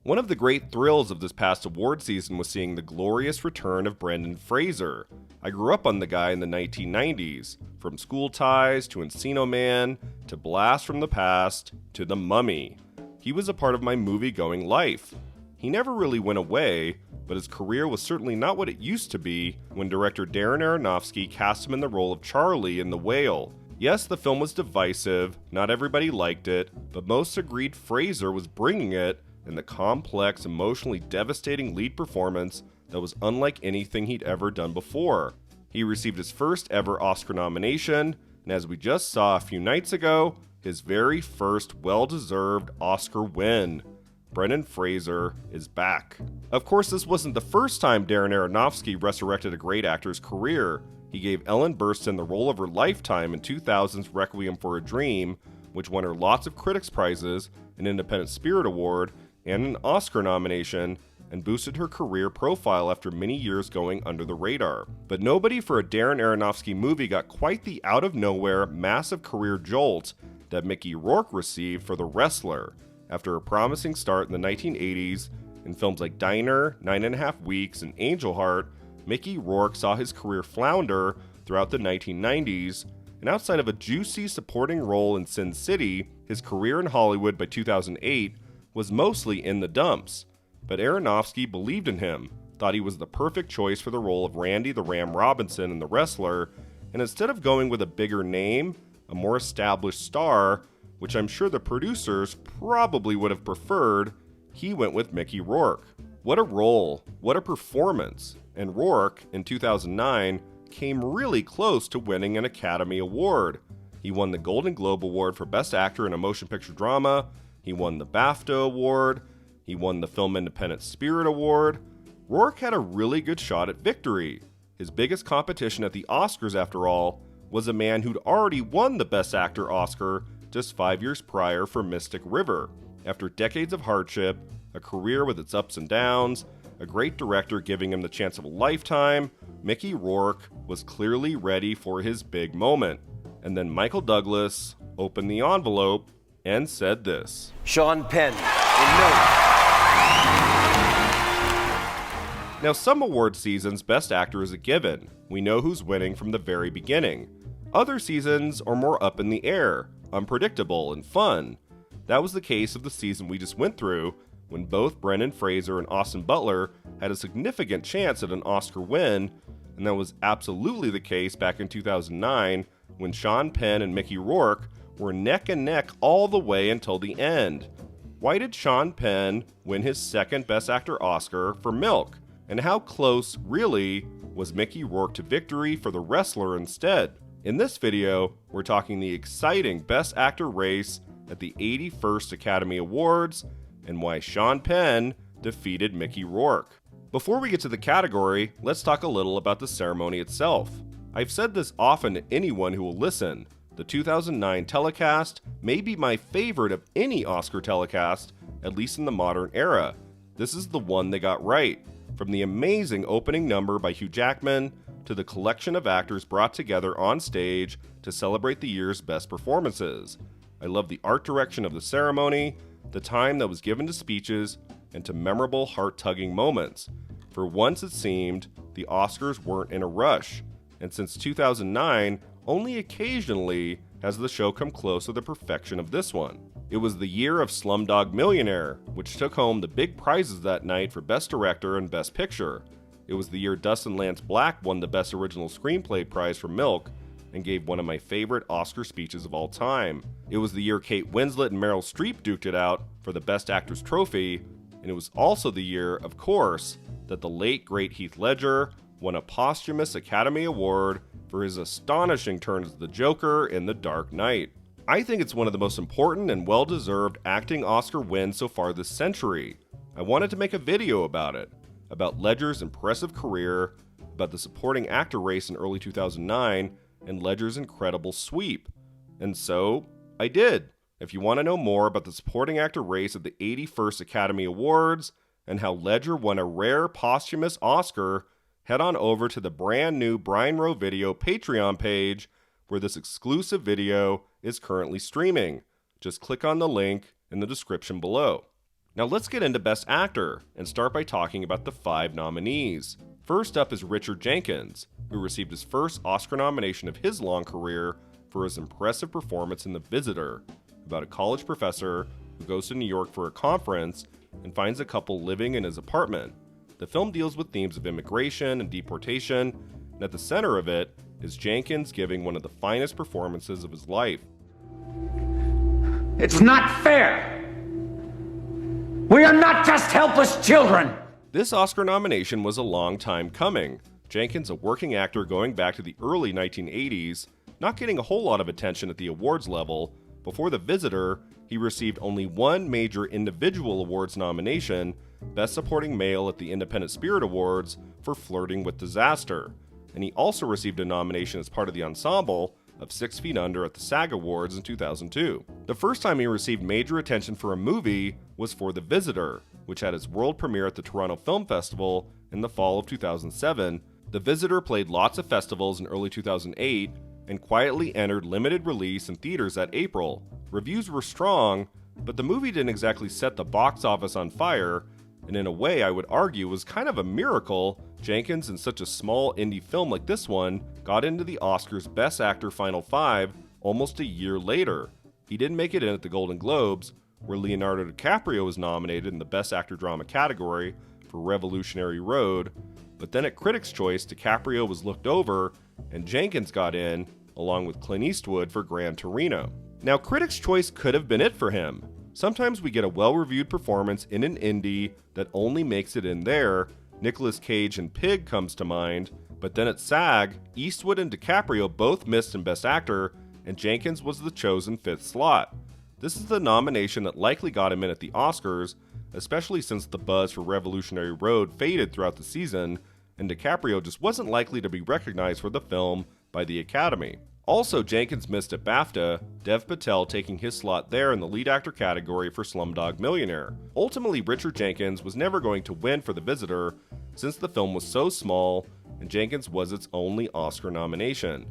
One of the great thrills of this past award season was seeing the glorious return of Brendan Fraser. I grew up on the guy in the 1990s, from School Ties to Encino Man to Blast from the Past to The Mummy. He was a part of my movie-going life. He never really went away, but his career was certainly not what it used to be when director Darren Aronofsky cast him in the role of Charlie in The Whale. Yes, the film was divisive, not everybody liked it, but most agreed Fraser was bringing it in the complex, emotionally devastating lead performance that was unlike anything he'd ever done before. He received his first ever Oscar nomination, and as we just saw a few nights ago, his very first well-deserved Oscar win. Brendan Fraser is back. Of course, this wasn't the first time Darren Aronofsky resurrected a great actor's career. He gave Ellen Burstyn the role of her lifetime in 2000's Requiem for a Dream, which won her lots of critics' prizes, an Independent Spirit Award, and an Oscar nomination, and boosted her career profile after many years going under the radar. But nobody for a Darren Aronofsky movie got quite the out-of-nowhere, massive career jolt that Mickey Rourke received for The Wrestler. After a promising start in the 1980s, in films like Diner, 9.5 Weeks, and Angel Heart, Mickey Rourke saw his career flounder throughout the 1990s, and outside of a juicy supporting role in Sin City, his career in Hollywood by 2008 was mostly in the dumps. But Aronofsky believed in him, thought he was the perfect choice for the role of Randy the Ram Robinson in The Wrestler, and instead of going with a bigger name, a more established star, which I'm sure the producers probably would have preferred, he went with Mickey Rourke. What a role, what a performance, and Rourke, in 2009, came really close to winning an Academy Award. He won the Golden Globe Award for Best Actor in a Motion Picture Drama, he won the BAFTA Award, he won the Film Independent Spirit Award. Rourke had a really good shot at victory. His biggest competition at the Oscars, after all, was a man who'd already won the Best Actor Oscar just 5 years prior for Mystic River. After decades of hardship, a career with its ups and downs, a great director giving him the chance of a lifetime, Mickey Rourke was clearly ready for his big moment. And then Michael Douglas opened the envelope and said this. Sean Penn, in note. Now, some award seasons, Best Actor is a given. We know who's winning from the very beginning. Other seasons are more up in the air, unpredictable, and fun. That was the case of the season we just went through, when both Brendan Fraser and Austin Butler had a significant chance at an Oscar win, and that was absolutely the case back in 2009, when Sean Penn and Mickey Rourke were neck and neck all the way until the end. Why did Sean Penn win his second Best Actor Oscar for Milk? And how close, really, was Mickey Rourke to victory for The Wrestler instead? In this video, we're talking the exciting Best Actor race at the 81st Academy Awards and why Sean Penn defeated Mickey Rourke. Before we get to the category, let's talk a little about the ceremony itself. I've said this often to anyone who will listen. The 2009 telecast may be my favorite of any Oscar telecast, at least in the modern era. This is the one they got right. From the amazing opening number by Hugh Jackman to the collection of actors brought together on stage to celebrate the year's best performances. I love the art direction of the ceremony, the time that was given to speeches, and to memorable heart-tugging moments. For once it seemed, the Oscars weren't in a rush, and since 2009, only occasionally has the show come close to the perfection of this one. It was the year of Slumdog Millionaire, which took home the big prizes that night for Best Director and Best Picture. It was the year Dustin Lance Black won the Best Original Screenplay prize for Milk and gave one of my favorite Oscar speeches of all time. It was the year Kate Winslet and Meryl Streep duked it out for the Best Actress trophy, and it was also the year, of course, that the late great Heath Ledger won a posthumous Academy Award for his astonishing turn as the Joker in The Dark Knight. I think it's one of the most important and well-deserved acting Oscar wins so far this century. I wanted to make a video about it, about Ledger's impressive career, about the supporting actor race in early 2009, and Ledger's incredible sweep. And so, I did. If you want to know more about the supporting actor race at the 81st Academy Awards, and how Ledger won a rare posthumous Oscar, head on over to the brand new Brian Rowe Video Patreon page, where this exclusive video is currently streaming. Just click on the link in the description below. Now let's get into Best Actor, and start by talking about the 5 nominees. First up is Richard Jenkins, who received his first Oscar nomination of his long career for his impressive performance in The Visitor, about a college professor who goes to New York for a conference and finds a couple living in his apartment. The film deals with themes of immigration and deportation, and at the center of it is Jenkins giving one of the finest performances of his life. It's not fair! We are not just helpless children! This Oscar nomination was a long time coming. Jenkins, a working actor going back to the early 1980s, not getting a whole lot of attention at the awards level. Before The Visitor, he received only one major individual awards nomination, Best Supporting Male at the Independent Spirit Awards for Flirting with Disaster, and he also received a nomination as part of the ensemble of 6 Feet Under at the SAG Awards in 2002. The first time he received major attention for a movie was for The Visitor, which had its world premiere at the Toronto Film Festival in the fall of 2007. The Visitor played lots of festivals in early 2008 and quietly entered limited release in theaters that April. Reviews were strong, but the movie didn't exactly set the box office on fire, and in a way I would argue was kind of a miracle Jenkins, in such a small indie film like this one, got into the Oscars Best Actor Final 5 almost a year later. He didn't make it in at the Golden Globes, where Leonardo DiCaprio was nominated in the Best Actor Drama category for Revolutionary Road, but then at Critics' Choice, DiCaprio was looked over, and Jenkins got in, along with Clint Eastwood for Gran Torino. Now, Critics' Choice could have been it for him. Sometimes we get a well-reviewed performance in an indie that only makes it in there. Nicolas Cage in Pig comes to mind, but then at SAG, Eastwood and DiCaprio both missed in Best Actor, and Jenkins was the chosen 5th slot. This is the nomination that likely got him in at the Oscars, especially since the buzz for Revolutionary Road faded throughout the season, and DiCaprio just wasn't likely to be recognized for the film by the Academy. Also, Jenkins missed at BAFTA, Dev Patel taking his slot there in the lead actor category for Slumdog Millionaire. Ultimately, Richard Jenkins was never going to win for The Visitor, since the film was so small, and Jenkins was its only Oscar nomination.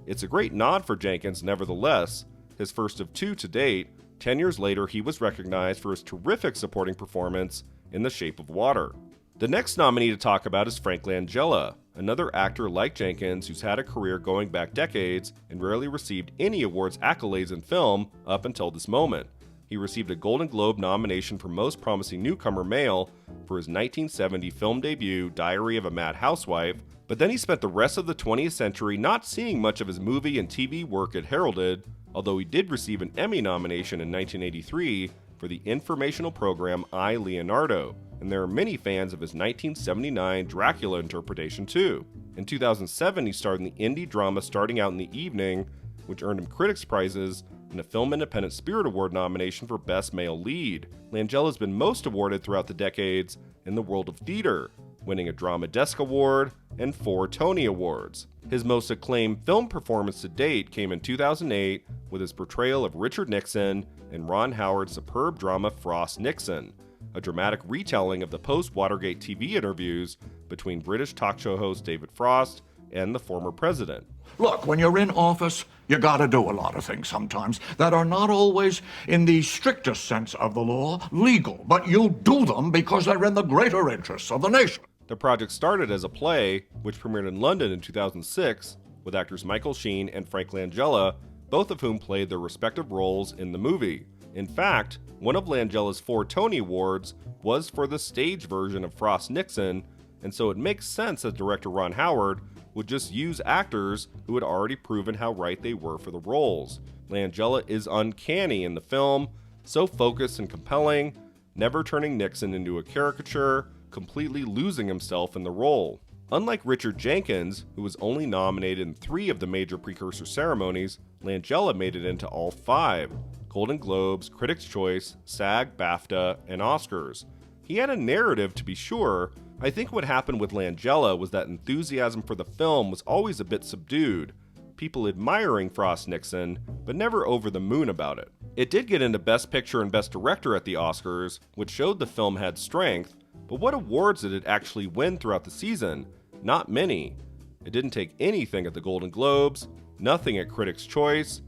It's a great nod for Jenkins nevertheless, his first of 2 to date. 10 years later, he was recognized for his terrific supporting performance in The Shape of Water. The next nominee to talk about is Frank Langella, another actor like Jenkins who's had a career going back decades and rarely received any awards accolades in film up until this moment. He received a Golden Globe nomination for Most Promising Newcomer Male for his 1970 film debut, Diary of a Mad Housewife, but then he spent the rest of the 20th century not seeing much of his movie and TV work it heralded, although he did receive an Emmy nomination in 1983 for the informational program I, Leonardo, and there are many fans of his 1979 Dracula interpretation too. In 2007, he starred in the indie drama Starting Out in the Evening, which earned him critics' prizes and a Film Independent Spirit Award nomination for Best Male Lead. Langella has been most awarded throughout the decades in the world of theater, winning a Drama Desk Award and 4 Tony Awards. His most acclaimed film performance to date came in 2008 with his portrayal of Richard Nixon in Ron Howard's superb drama Frost Nixon, a dramatic retelling of the post-Watergate TV interviews between British talk show host David Frost and the former president. Look, when you're in office, you gotta do a lot of things sometimes that are not always, in the strictest sense of the law, legal, but you do them because they're in the greater interests of the nation. The project started as a play, which premiered in London in 2006, with actors Michael Sheen and Frank Langella, both of whom played their respective roles in the movie. In fact, one of Langella's 4 Tony Awards was for the stage version of Frost Nixon, and so it makes sense that director Ron Howard would just use actors who had already proven how right they were for the roles. Langella is uncanny in the film, so focused and compelling, never turning Nixon into a caricature, completely losing himself in the role. Unlike Richard Jenkins, who was only nominated in 3 of the major precursor ceremonies, Langella made it into all 5: Golden Globes, Critics' Choice, SAG, BAFTA, and Oscars. He had a narrative, to be sure. I think what happened with Langella was that enthusiasm for the film was always a bit subdued, people admiring Frost Nixon, but never over the moon about it. It did get into Best Picture and Best Director at the Oscars, which showed the film had strength, but what awards did it actually win throughout the season? Not many. It didn't take anything at the Golden Globes, nothing at Critics' Choice.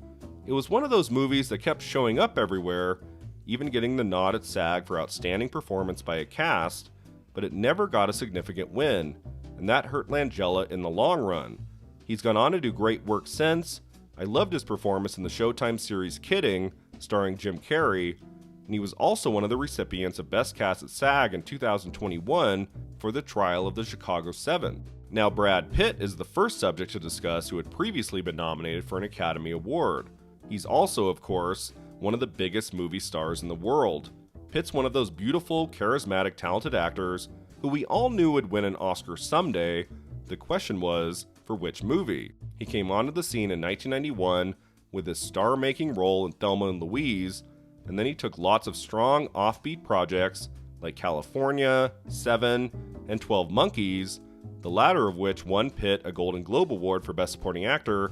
It was one of those movies that kept showing up everywhere, even getting the nod at SAG for Outstanding Performance by a Cast, but it never got a significant win, and that hurt Langella in the long run. He's gone on to do great work since. I loved his performance in the Showtime series Kidding, starring Jim Carrey, and he was also one of the recipients of Best Cast at SAG in 2021 for The Trial of the Chicago 7. Now, Brad Pitt is the first subject to discuss who had previously been nominated for an Academy Award. He's also, of course, one of the biggest movie stars in the world. Pitt's one of those beautiful, charismatic, talented actors who we all knew would win an Oscar someday. The question was, for which movie? He came onto the scene in 1991 with his star-making role in Thelma and Louise, and then he took lots of strong, offbeat projects like California, Seven, and 12 Monkeys, the latter of which won Pitt a Golden Globe Award for Best Supporting Actor,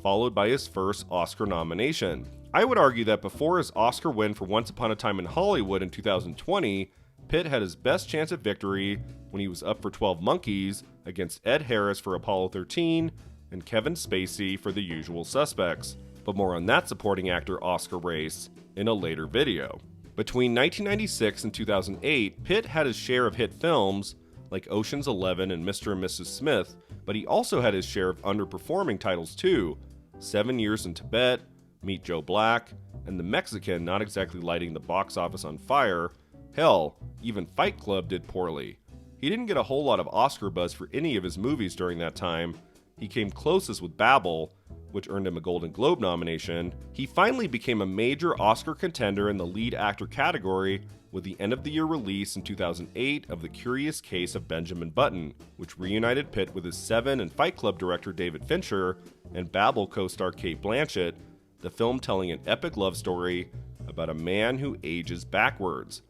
followed by his first Oscar nomination. I would argue that before his Oscar win for Once Upon a Time in Hollywood in 2020, Pitt had his best chance at victory when he was up for 12 Monkeys against Ed Harris for Apollo 13 and Kevin Spacey for The Usual Suspects. But more on that supporting actor Oscar race in a later video. Between 1996 and 2008, Pitt had his share of hit films like Ocean's 11 and Mr. and Mrs. Smith, but he also had his share of underperforming titles too: 7 Years in Tibet, Meet Joe Black, and The Mexican not exactly lighting the box office on fire. Hell, even Fight Club did poorly. He didn't get a whole lot of Oscar buzz for any of his movies during that time. He came closest with Babel, which earned him a Golden Globe nomination. He finally became a major Oscar contender in the lead actor category with the end-of-the-year release in 2008 of The Curious Case of Benjamin Button, which reunited Pitt with his Seven and Fight Club director David Fincher and Babel co-star Cate Blanchett, the film telling an epic love story about a man who ages backwards.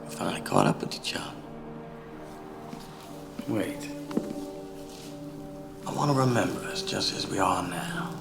We finally caught up with each other. Wait. I want to remember us just as we are now.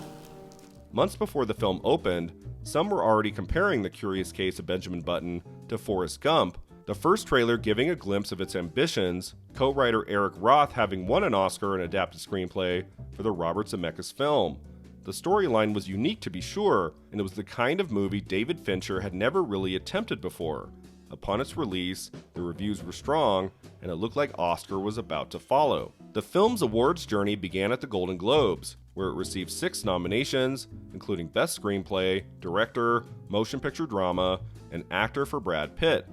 Months before the film opened, some were already comparing The Curious Case of Benjamin Button to Forrest Gump, the first trailer giving a glimpse of its ambitions, co-writer Eric Roth having won an Oscar in adapted screenplay for the Robert Zemeckis film. The storyline was unique to be sure, and it was the kind of movie David Fincher had never really attempted before. Upon its release, the reviews were strong, and it looked like Oscar was about to follow. The film's awards journey began at the Golden Globes, where it received 6 nominations, including Best Screenplay, Director, Motion Picture Drama, and Actor for Brad Pitt.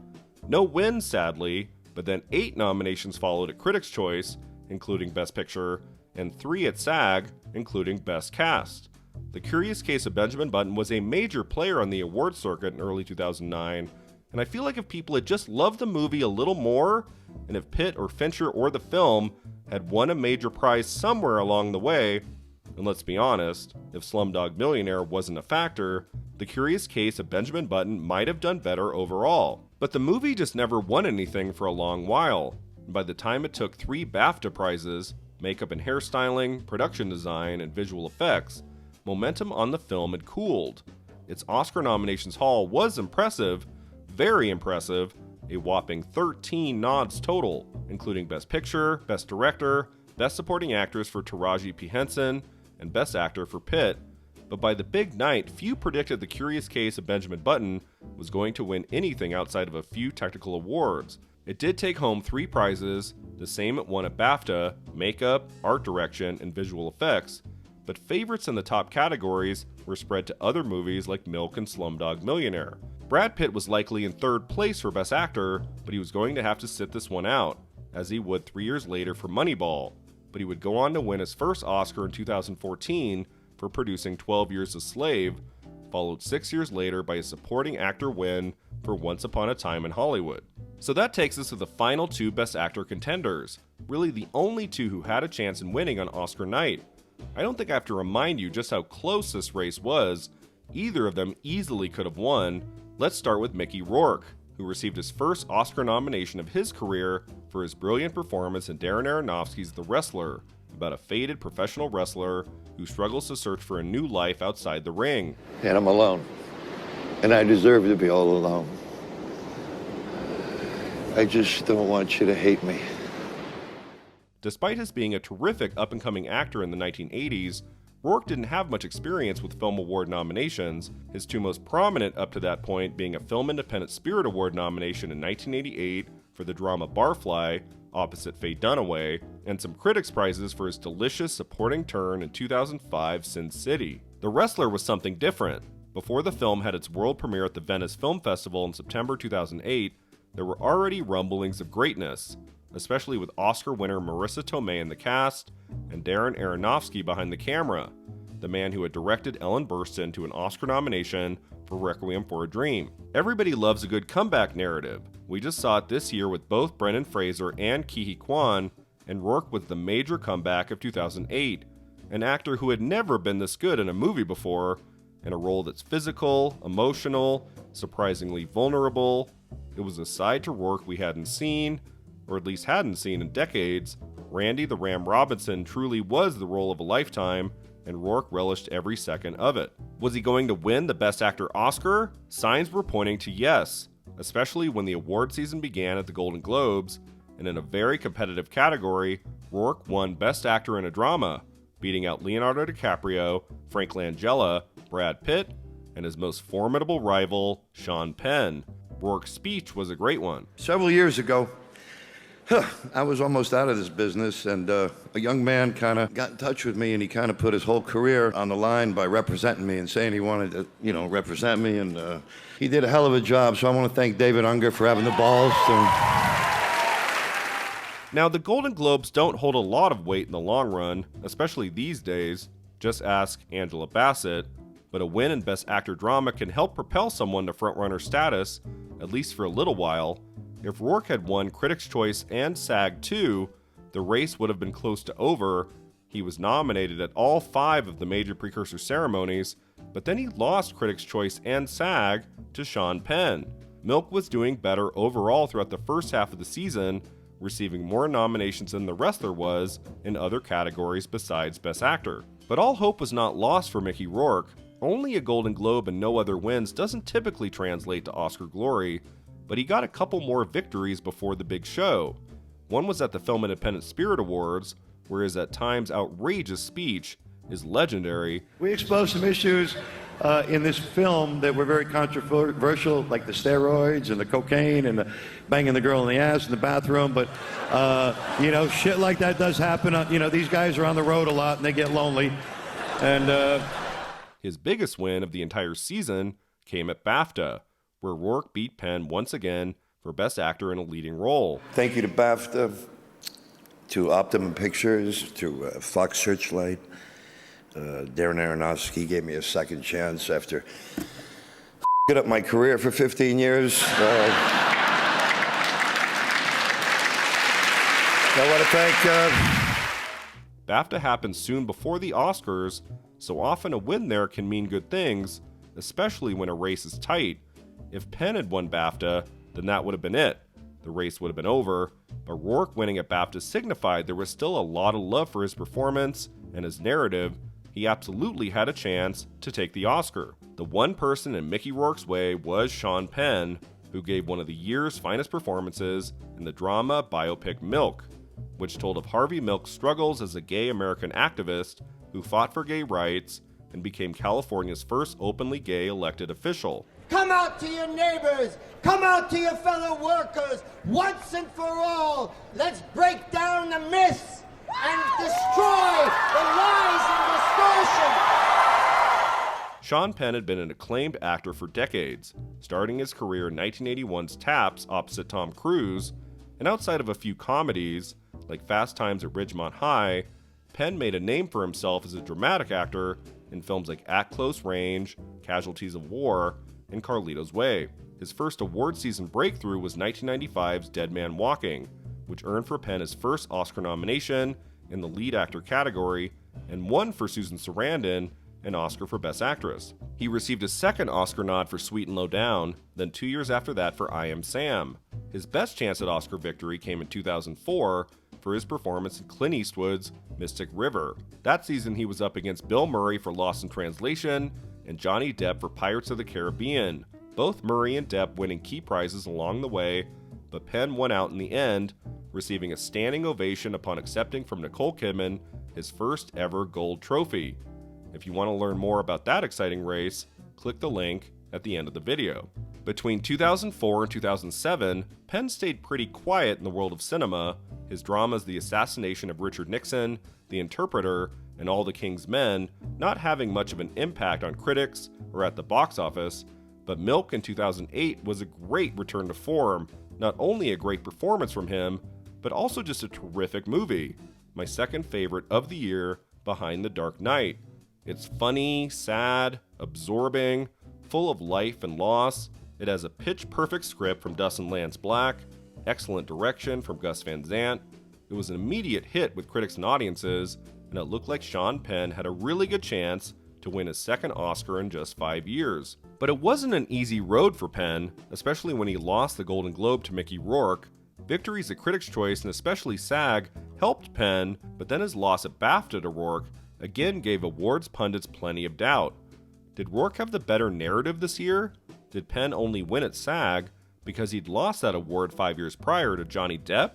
No wins, sadly, but then 8 nominations followed at Critics' Choice, including Best Picture, and 3 at SAG, including Best Cast. The Curious Case of Benjamin Button was a major player on the awards circuit in early 2009, and I feel like if people had just loved the movie a little more, and if Pitt or Fincher or the film had won a major prize somewhere along the way, and let's be honest, if Slumdog Millionaire wasn't a factor, The Curious Case of Benjamin Button might have done better overall. But the movie just never won anything for a long while, and by the time it took 3 BAFTA prizes, makeup and hairstyling, production design, and visual effects, momentum on the film had cooled. Its Oscar nominations haul was impressive, very impressive, a whopping 13 nods total, including Best Picture, Best Director, Best Supporting Actress for Taraji P. Henson, and Best Actor for Pitt. But by the big night, few predicted The Curious Case of Benjamin Button was going to win anything outside of a few technical awards. It did take home 3 prizes, the same it won at BAFTA, Makeup, Art Direction, and Visual Effects, but favorites in the top categories were spread to other movies like Milk and Slumdog Millionaire. Brad Pitt was likely in 3rd place for Best Actor, but he was going to have to sit this one out, as he would 3 years later for Moneyball, but he would go on to win his first Oscar in 2014 for producing 12 Years a Slave, followed 6 years later by a supporting actor win for Once Upon a Time in Hollywood. So that takes us to the final 2 Best Actor contenders, really the only 2 who had a chance in winning on Oscar night. I don't think I have to remind you just how close this race was. Either of them easily could have won. Let's start with Mickey Rourke, who received his first Oscar nomination of his career for his brilliant performance in Darren Aronofsky's The Wrestler, about a faded professional wrestler who struggles to search for a new life outside the ring. And I'm alone. And I deserve to be all alone. I just don't want you to hate me. Despite his being a terrific up-and-coming actor in the 1980s, Rourke didn't have much experience with Film Award nominations, his two most prominent up to that point being a Film Independent Spirit Award nomination in 1988 for the drama Barfly, opposite Faye Dunaway, and some critics' prizes for his delicious supporting turn in 2005's Sin City. The Wrestler was something different. Before the film had its world premiere at the Venice Film Festival in September 2008, there were already rumblings of greatness, especially with Oscar winner Marissa Tomei in the cast and Darren Aronofsky behind the camera, the man who had directed Ellen Burstyn to an Oscar nomination for Requiem for a Dream. Everybody loves a good comeback narrative. We just saw it this year with both Brendan Fraser and Ke Huy Quan, and Rourke was the major comeback of 2008, an actor who had never been this good in a movie before, in a role that's physical, emotional, surprisingly vulnerable. It was a side to Rourke we hadn't seen, or at least hadn't seen in decades. Randy the Ram Robinson truly was the role of a lifetime, and Rourke relished every second of it. Was he going to win the Best Actor Oscar? Signs were pointing to yes, especially when the award season began at the Golden Globes, and in a very competitive category, Rourke won Best Actor in a Drama, beating out Leonardo DiCaprio, Frank Langella, Brad Pitt, and his most formidable rival, Sean Penn. Rourke's speech was a great one. Several years ago, I was almost out of this business, and a young man kind of got in touch with me, and he kind of put his whole career on the line by representing me and saying he wanted to, represent me, and he did a hell of a job, so I want to thank David Unger for having the balls to... Now, the Golden Globes don't hold a lot of weight in the long run, especially these days. Just ask Angela Bassett. But a win in Best Actor Drama can help propel someone to frontrunner status, at least for a little while. If Rourke had won Critics' Choice and SAG too, the race would have been close to over. He was nominated at all 5 of the major precursor ceremonies, but then he lost Critics' Choice and SAG to Sean Penn. Milk was doing better overall throughout the first half of the season, receiving more nominations than The Wrestler was in other categories besides Best Actor. But all hope was not lost for Mickey Rourke. Only a Golden Globe and no other wins doesn't typically translate to Oscar glory, but he got a couple more victories before the big show. One was at the Film Independent Spirit Awards, where his at times outrageous speech is legendary. We exposed some issues in this film that were very controversial, like the steroids and the cocaine and the banging the girl in the ass in the bathroom. But, shit like that does happen. These guys are on the road a lot and they get lonely. And his biggest win of the entire season came at BAFTA, where Rourke beat Penn once again for Best Actor in a Leading Role. Thank you to BAFTA, to Optimum Pictures, to Fox Searchlight. Darren Aronofsky gave me a second chance after f***ing up my career for 15 years. I want to thank... BAFTA happens soon before the Oscars, so often a win there can mean good things, especially when a race is tight. If Penn had won BAFTA, then that would have been it. The race would have been over, but Rourke winning at BAFTA signified there was still a lot of love for his performance and his narrative. He absolutely had a chance to take the Oscar. The one person in Mickey Rourke's way was Sean Penn, who gave one of the year's finest performances in the drama biopic Milk, which told of Harvey Milk's struggles as a gay American activist who fought for gay rights and became California's first openly gay elected official. Come out to your neighbors, come out to your fellow workers, once and for all. Let's break down the myths and destroy the lies and distortion. Sean Penn had been an acclaimed actor for decades, starting his career in 1981's Taps opposite Tom Cruise, and outside of a few comedies, like Fast Times at Ridgemont High, Penn made a name for himself as a dramatic actor in films like At Close Range, Casualties of War, and Carlito's Way. His first award season breakthrough was 1995's Dead Man Walking, which earned for Penn his first Oscar nomination in the lead actor category and won for Susan Sarandon an Oscar for Best Actress. He received a second Oscar nod for Sweet and Low Down, then 2 years after that for I Am Sam. His best chance at Oscar victory came in 2004 for his performance in Clint Eastwood's Mystic River. That season he was up against Bill Murray for Lost in Translation and Johnny Depp for Pirates of the Caribbean, both Murray and Depp winning key prizes along the way, but Penn won out in the end, receiving a standing ovation upon accepting from Nicole Kidman his first ever gold trophy. If you want to learn more about that exciting race, click the link at the end of the video. Between 2004 and 2007, Penn stayed pretty quiet in the world of cinema, his dramas The Assassination of Richard Nixon, The Interpreter, and All the King's Men not having much of an impact on critics or at the box office, but Milk in 2008 was a great return to form, not only a great performance from him, but also just a terrific movie, my second favorite of the year behind The Dark Knight. It's funny, sad, absorbing, full of life and loss. It has a pitch-perfect script from Dustin Lance Black, excellent direction from Gus Van Sant. It was an immediate hit with critics and audiences, and it looked like Sean Penn had a really good chance to win his second Oscar in just 5 years. But it wasn't an easy road for Penn, especially when he lost the Golden Globe to Mickey Rourke. Victories at Critics' Choice and especially SAG helped Penn, but then his loss at BAFTA to Rourke again gave awards pundits plenty of doubt. Did Rourke have the better narrative this year? Did Penn only win at SAG because he'd lost that award 5 years prior to Johnny Depp?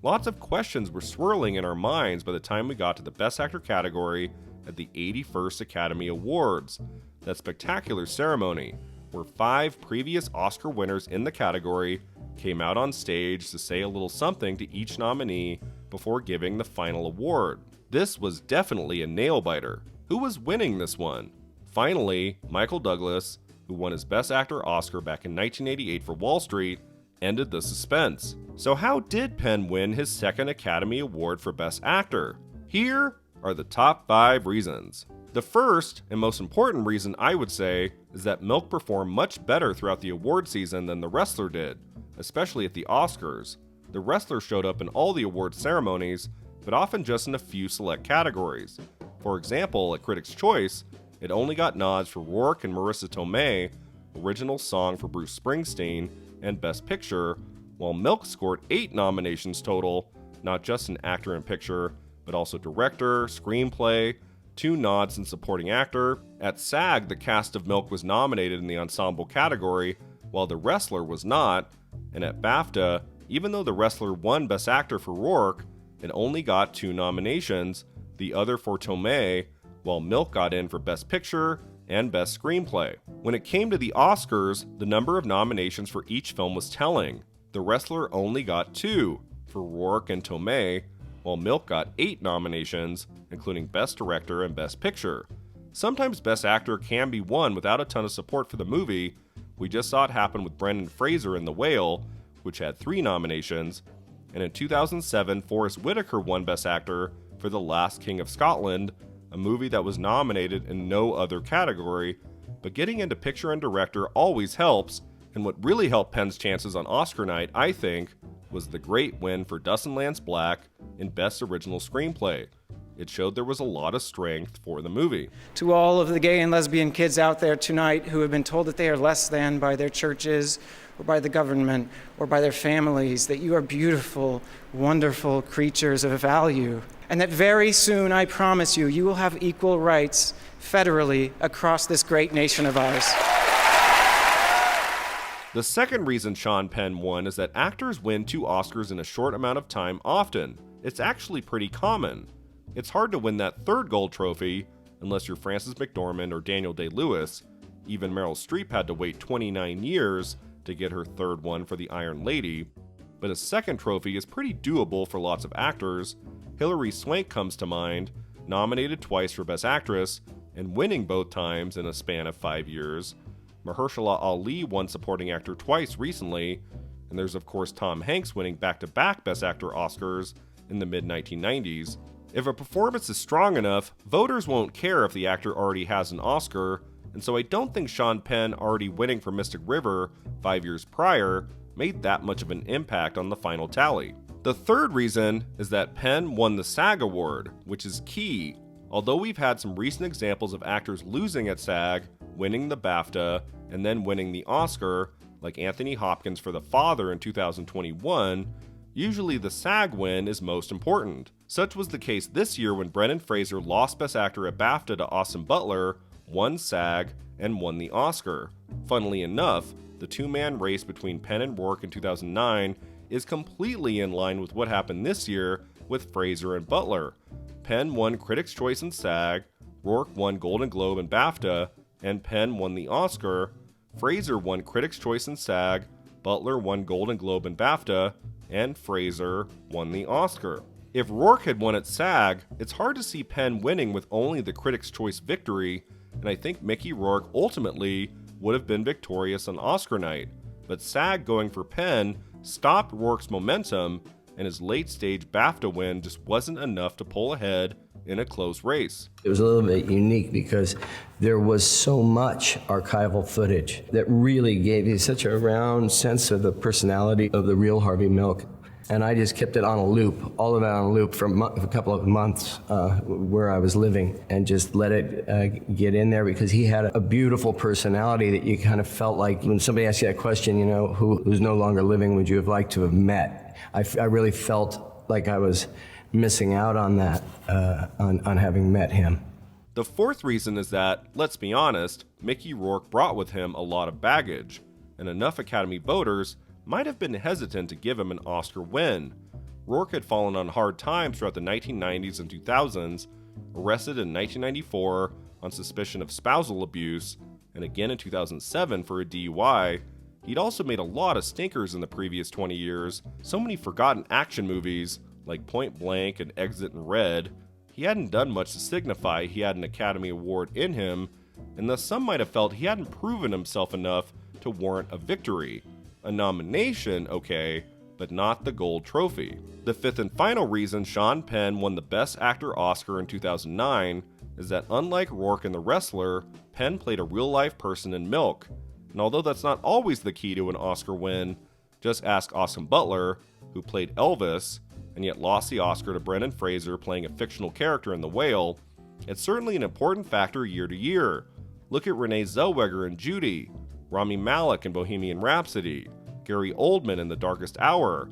Lots of questions were swirling in our minds by the time we got to the Best Actor category at the 81st Academy Awards, that spectacular ceremony where 5 previous Oscar winners in the category came out on stage to say a little something to each nominee before giving the final award. This was definitely a nail-biter. Who was winning this one? Finally, Michael Douglas, who won his Best Actor Oscar back in 1988 for Wall Street, ended the suspense. So how did Penn win his second Academy Award for Best Actor? Here are the top 5 reasons. The first and most important reason, I would say, is that Milk performed much better throughout the award season than The Wrestler did, especially at the Oscars. The Wrestler showed up in all the award ceremonies, but often just in a few select categories. For example, at Critics' Choice, it only got nods for Rourke and Marissa Tomei, Original Song for Bruce Springsteen, and Best Picture, while Milk scored 8 nominations total, not just in Actor and Picture, but also Director, Screenplay, 2 nods in Supporting Actor. At SAG, the cast of Milk was nominated in the Ensemble category, while The Wrestler was not, and at BAFTA, even though The Wrestler won Best Actor for Rourke, it only got 2 nominations, the other for Tomei, while Milk got in for Best Picture and Best Screenplay. When it came to the Oscars, the number of nominations for each film was telling. The Wrestler only got 2, for Rourke and Tomei, while Milk got 8 nominations, including Best Director and Best Picture. Sometimes Best Actor can be won without a ton of support for the movie. We just saw it happen with Brendan Fraser in The Whale, which had 3 nominations, and in 2007, Forest Whitaker won Best Actor for The Last King of Scotland, a movie that was nominated in no other category, but getting into picture and director always helps, and what really helped Penn's chances on Oscar night, I think, was the great win for Dustin Lance Black in Best Original Screenplay. It showed there was a lot of strength for the movie. To all of the gay and lesbian kids out there tonight who have been told that they are less than by their churches, or by the government, or by their families, that you are beautiful, wonderful creatures of value, and that very soon, I promise you, you will have equal rights federally across this great nation of ours. The second reason Sean Penn won is that actors win 2 Oscars in a short amount of time often. It's actually pretty common. It's hard to win that 3rd gold trophy unless you're Frances McDormand or Daniel Day-Lewis. Even Meryl Streep had to wait 29 years to get her 3rd one for The Iron Lady. But a 2nd trophy is pretty doable for lots of actors. Hilary Swank comes to mind, nominated twice for Best Actress and winning both times in a span of 5 years. Mahershala Ali won Supporting Actor twice recently, and there's of course Tom Hanks winning back-to-back Best Actor Oscars in the mid-1990s. If a performance is strong enough, voters won't care if the actor already has an Oscar, and so I don't think Sean Penn already winning for Mystic River 5 years prior made that much of an impact on the final tally. The third reason is that Penn won the SAG Award, which is key. Although we've had some recent examples of actors losing at SAG, winning the BAFTA, and then winning the Oscar, like Anthony Hopkins for The Father in 2021, usually the SAG win is most important. Such was the case this year when Brendan Fraser lost Best Actor at BAFTA to Austin Butler, won SAG, and won the Oscar. Funnily enough, the 2-man race between Penn and Rourke in 2009 is completely in line with what happened this year with Fraser and Butler. Penn won Critics' Choice and SAG, Rourke won Golden Globe and BAFTA, and Penn won the Oscar. Fraser won Critics' Choice and SAG, Butler won Golden Globe and BAFTA, and Fraser won the Oscar. If Rourke had won at SAG, it's hard to see Penn winning with only the Critics' Choice victory, and I think Mickey Rourke ultimately would have been victorious on Oscar night. But SAG going for Penn stopped Rourke's momentum, and his late-stage BAFTA win just wasn't enough to pull ahead in a close race. It was a little bit unique because there was so much archival footage that really gave you such a round sense of the personality of the real Harvey Milk. And I just kept it on a loop, all of it on a loop for a couple of months where I was living, and just let it get in there, because he had a beautiful personality that you kind of felt like when somebody asked you that question, you know, who's no longer living would you have liked to have met? I really felt like I was missing out on that, on having met him. The fourth reason is that, let's be honest, Mickey Rourke brought with him a lot of baggage, and enough Academy voters might have been hesitant to give him an Oscar win. Rourke had fallen on hard times throughout the 1990s and 2000s, arrested in 1994 on suspicion of spousal abuse, and again in 2007 for a DUI. He'd also made a lot of stinkers in the previous 20 years, so many forgotten action movies like Point Blank and Exit and Red. He hadn't done much to signify he had an Academy Award in him, and thus some might have felt he hadn't proven himself enough to warrant a victory. A nomination, okay, but not the gold trophy. The fifth and final reason Sean Penn won the Best Actor Oscar in 2009 is that unlike Rourke in The Wrestler, Penn played a real-life person in Milk. And although that's not always the key to an Oscar win, just ask Austin Butler, who played Elvis, and yet lost the Oscar to Brendan Fraser playing a fictional character in The Whale. It's certainly an important factor year to year. Look at Renee Zellweger in Judy, Rami Malek in Bohemian Rhapsody, Gary Oldman in The Darkest Hour.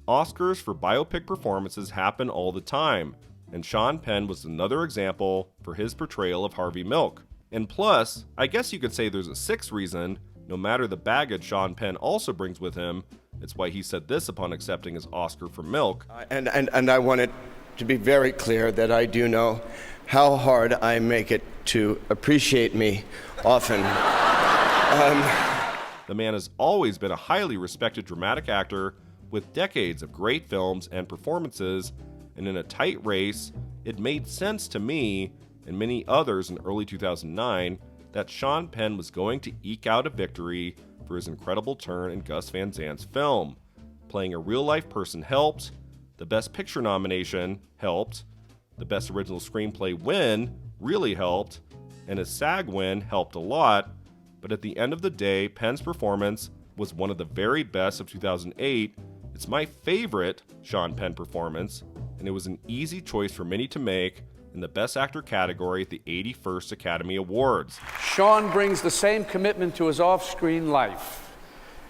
Oscars for biopic performances happen all the time, and Sean Penn was another example for his portrayal of Harvey Milk. And plus, I guess you could say there's a sixth reason. No matter the baggage Sean Penn also brings with him, it's why he said this upon accepting his Oscar for Milk. And I want it to be very clear that I do know how hard I make it to appreciate me often. The man has always been a highly respected dramatic actor with decades of great films and performances, and in a tight race, it made sense to me and many others in early 2009 that Sean Penn was going to eke out a victory for his incredible turn in Gus Van Sant's film. Playing a real-life person helped, the Best Picture nomination helped, the Best Original Screenplay win really helped, and his SAG win helped a lot, but at the end of the day, Penn's performance was one of the very best of 2008. It's my favorite Sean Penn performance, and it was an easy choice for many to make in the Best Actor category at the 81st Academy Awards. Sean brings the same commitment to his off-screen life.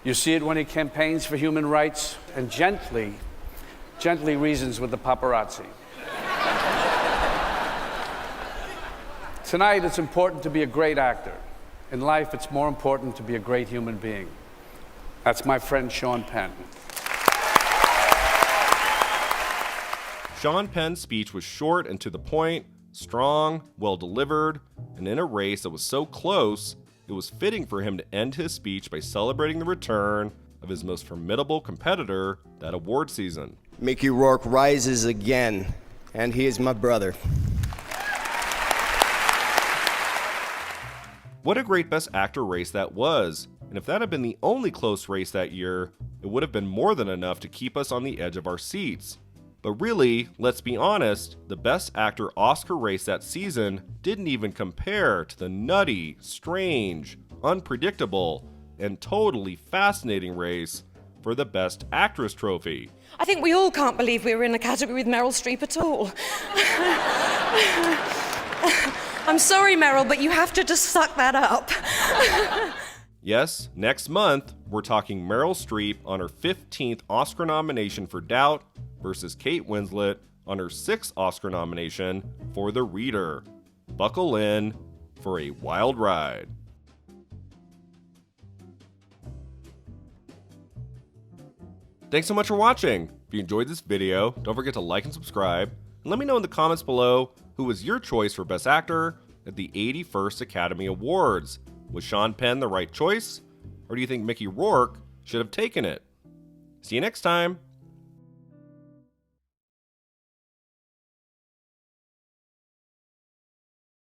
You see it when he campaigns for human rights and gently reasons with the paparazzi. Tonight, it's important to be a great actor. In life, it's more important to be a great human being. That's my friend Sean Penn. Sean Penn's speech was short and to the point, strong, well delivered, and in a race that was so close, it was fitting for him to end his speech by celebrating the return of his most formidable competitor that award season. Mickey Rourke rises again, and he is my brother. What a great Best Actor race that was, and if that had been the only close race that year, it would have been more than enough to keep us on the edge of our seats. But really, let's be honest, the Best Actor Oscar race that season didn't even compare to the nutty, strange, unpredictable, and totally fascinating race for the Best Actress trophy. I think we all can't believe we were in a category with Meryl Streep at all. I'm sorry, Meryl, but you have to just suck that up. Yes, next month, we're talking Meryl Streep on her 15th Oscar nomination for Doubt versus Kate Winslet on her 6th Oscar nomination for The Reader. Buckle in for a wild ride. Thanks so much for watching. If you enjoyed this video, don't forget to like and subscribe, and let me know in the comments below who was your choice for Best Actor at the 81st Academy Awards. Was Sean Penn the right choice? Or do you think Mickey Rourke should have taken it? See you next time.